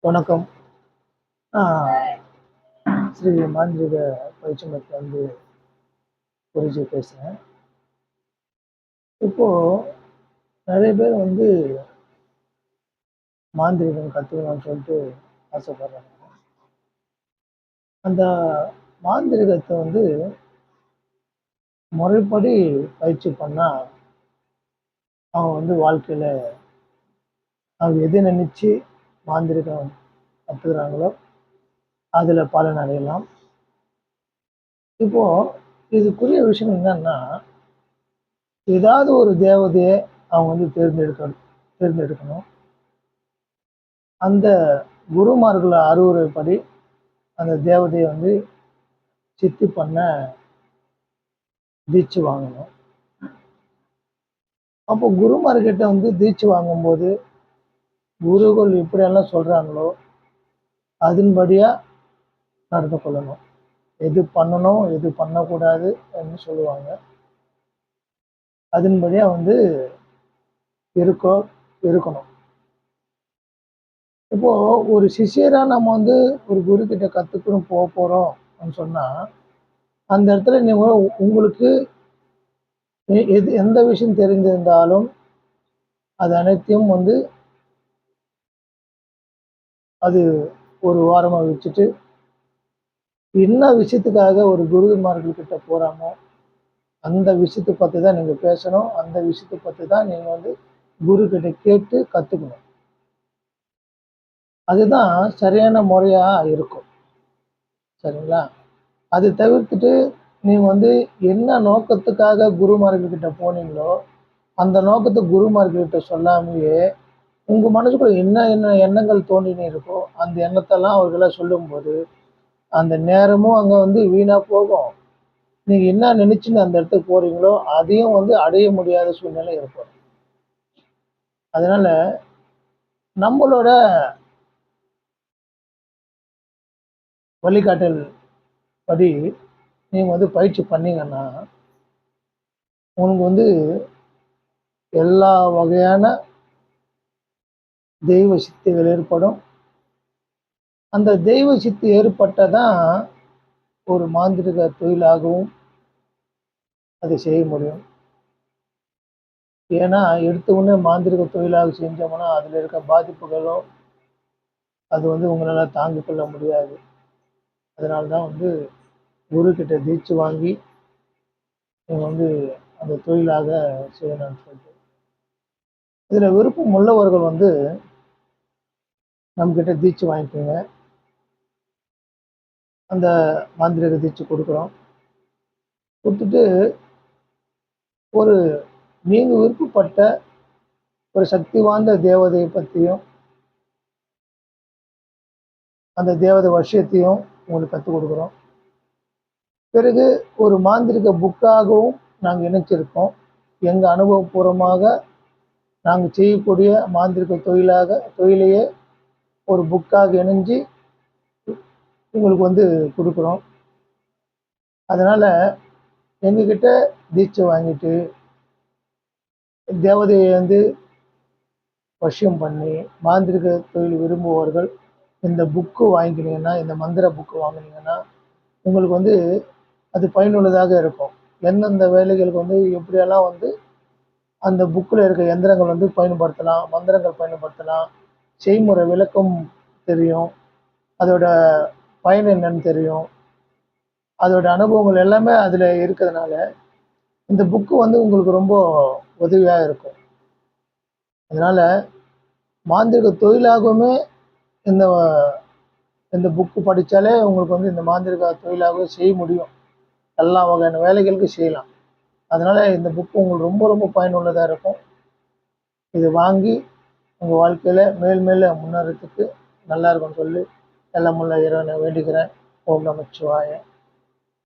வணக்கம். நான் ஸ்ரீ மாந்திரீக பயிற்சி மையத்திலேருந்து குருஜி பேசுறேன். இப்போ நெறைய பேர் மாந்திரீகம் கத்துக்கணும்னு சொல்லிட்டு ஆசைப்படுறாங்க. அந்த மாந்திரீகத்த முறைப்படி பயிற்சி பண்ணா, அவங்க வாழ்க்கையில அவங்க எத நினைச்சு மாந்திரீகம் கத்துக்கிறாங்களோ, அதுல பலன் அடையலாம். இப்போ இதுக்குரிய விஷயம் என்னன்னா, ஏதாவது ஒரு தேவதைய அவங்க தேர்ந்தெடுக்கணும். அந்த குருமார்கள அறிவுரைப்படி அந்த தேவதைய சித்தி பண்ண தீட்சை வாங்கணும். அப்போ குருமார்கிட்ட தீட்சை வாங்கும்போது, குருகள் எப்படியெல்லாம் சொல்றாங்களோ, அதன்படியா நடந்து கொள்ளணும். எது பண்ணணும், எது பண்ணக்கூடாது என்று சொல்லுவாங்க. அதன்படியா இருக்கோ இருக்கணும். இப்போ ஒரு சிஷ்யரா நம்ம ஒரு குரு கிட்ட கத்துக்கணும் போறோம் சொன்னா, அந்த இடத்துல நீங்க உங்களுக்கு எந்த விஷயம் தெரிந்திருந்தாலும், அது அனைத்தையும் அது ஒரு வாரமா வச்சுட்டு, என்ன விஷயத்துக்காக ஒரு குருமார்கள் கிட்ட போறாமோ, அந்த விஷயத்த பத்தி தான் நீங்க பேசணும். அந்த விஷயத்த பத்தி தான் நீங்க குரு கிட்ட கேட்டு கத்துக்கணும். அதுதான் சரியான முறையா இருக்கும். சரிங்களா? அது தவிர்த்துட்டு நீங்க என்ன நோக்கத்துக்காக குருமார்கள் கிட்ட போனீங்களோ, அந்த நோக்கத்த குருமார்கள் கிட்ட சொல்லாமயே, உங்க மனசுக்குள்ள என்ன என்ன எண்ணங்கள் தோன்றினே இருக்கோ, அந்த எண்ணத்தெல்லாம் அவர்கள்ட்ட சொல்லும்போது, அந்த நேரமும் அங்க வீணா போகும். நீங்க என்ன நினைச்சுன்னு அந்த இடத்துக்கு போறீங்களோ, அதையும் அடைய முடியாத சூழ்நிலை ஏற்படும். அதனால நம்மளோட வழிகாட்டல் படி நீங்க பயிற்சி பண்ணீங்கன்னா, உங்களுக்கு எல்லா வகையான தெய்வ சித்திகள் ஏற்படும். அந்த தெய்வ சித்தி ஏற்பட்டாதான் ஒரு மாந்திரீக தொழிலாகவும் அதை செய்ய முடியும். ஏன்னா, எடுத்த உடனே மாந்திரீக தொழிலாக செஞ்சோம்னா, அதுல இருக்க பாதிப்புகளோ, அது உங்களால தாங்கிக் கொள்ள முடியாது. அதனால தான் குரு கிட்ட தீட்சை வாங்கி, நீங்க அந்த தொழிலாக செய்யணும்னு சொல்லிட்டு. இதுல விருப்பம் உள்ளவர்கள் நம்மகிட்ட தீட்சை வாங்கிக்கோங்க. அந்த மாந்திரீக தீட்சை குடுக்குறோம். குடுத்துட்டு ஒரு நீங்க விருப்பப்பட்ட ஒரு சக்தி வாய்ந்த தேவதைய பத்தியும், அந்த தேவதை வசியத்தையும் உங்களுக்கு கத்துக் குடுக்குறோம். பிறகு ஒரு மாந்திரீக புக்காகவும் நாங்க இணைச்சிருக்கோம். எங்க அனுபவபூர்வமாக நாங்க செய்யக்கூடிய மாந்திரீக தொழிலையே ஒரு புக்காக இணைஞ்சு உங்களுக்கு குடுக்குறோம். அதனால எங்ககிட்ட தீட்சை வாங்கிட்டு, தேவதைய வசியம் பண்ணி, மாந்திரீக தொழில் விரும்புபவர்கள் இந்த புக்கு வாங்கினீங்கன்னா, இந்த மந்திர புக்கு வாங்குனீங்கன்னா, உங்களுக்கு அது பயனுள்ளதாக இருக்கும். எந்தெந்த வேலைகளுக்கு எப்படியெல்லாம் அந்த புக்ல இருக்க எந்திரங்கள் பயன்படுத்தலாம், மந்திரங்கள் பயன்படுத்தலாம், செய்முறை விளக்கம் தெரியும். அதோட பயன் என்னன்னு தெரியும். அதோட அனுபவங்கள் எல்லாமே அதுல இருக்கிறதுனால, இந்த புக்கு உங்களுக்கு ரொம்ப உதவியா இருக்கும். அதனால மாந்திரீக தொழிலாகவுமே இந்த இந்த புக்கு படிச்சாலே உங்களுக்கு இந்த மாந்திரீக தொழிலாகவே செய்ய முடியும். எல்லா வகையான வேலைகளுக்கும் செய்யலாம். அதனால இந்த புக்கு உங்களுக்கு ரொம்ப ரொம்ப பயனுள்ளதா இருக்கும். இது வாங்கி உங்க வாழ்க்கையில மேல் மேல முன்னேறதுக்கு நல்லா இருக்கும்னு சொல்லி எல்லாம் வல்ல இறைவனை வேண்டிக்கிறேன். ஓம் நமச்சிவாய.